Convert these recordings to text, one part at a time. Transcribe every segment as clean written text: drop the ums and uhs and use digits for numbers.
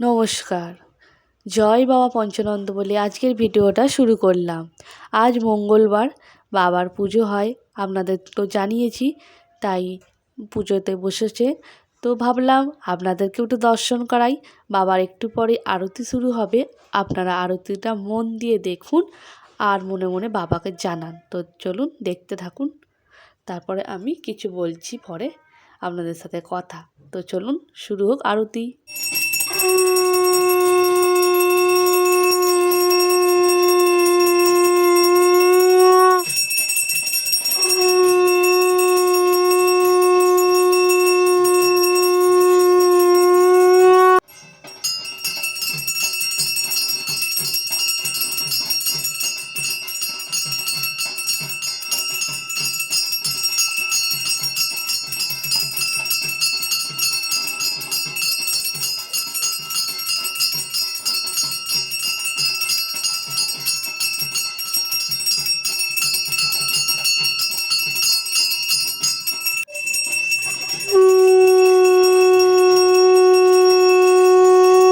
নমস্কার। জয় বাবা পঞ্চানন্দ বলে আজকের ভিডিওটা শুরু করলাম। আজ মঙ্গলবার, বাবার পুজো হয়, আপনাদের তো জানিয়েছি। তাই পুজোতে বসেছে, তো ভাবলাম আপনাদেরকেও একটু দর্শন করাই। বাবার একটু পরে আরতি শুরু হবে, আপনারা আরতিটা মন দিয়ে দেখুন আর মনে মনে বাবাকে জানান। তো চলুন দেখতে থাকুন, তারপরে আমি কিছু বলছি পরে আপনাদের সাথে কথা। তো চলুন শুরু হোক আরতি।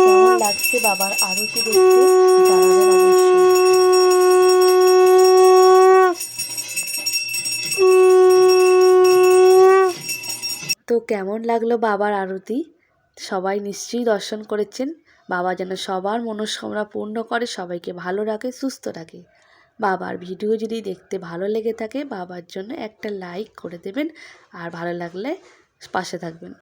কেমন লাগছে বাবার আরতি দেখতে জানাবেন অবশ্যই। তো কেমন লাগলো বাবার আরতি? সবাই নিশ্চয়ই দর্শন করেছেন। বাবা যেন সবার মনস্কামনা পূর্ণ করে, সবাইকে ভালো রাখে, সুস্থ রাখে। বাবার ভিডিও যদি দেখতে ভালো লেগে থাকে, বাবার জন্য একটা লাইক করে দেবেন আর ভালো লাগলে পাশে থাকবেন।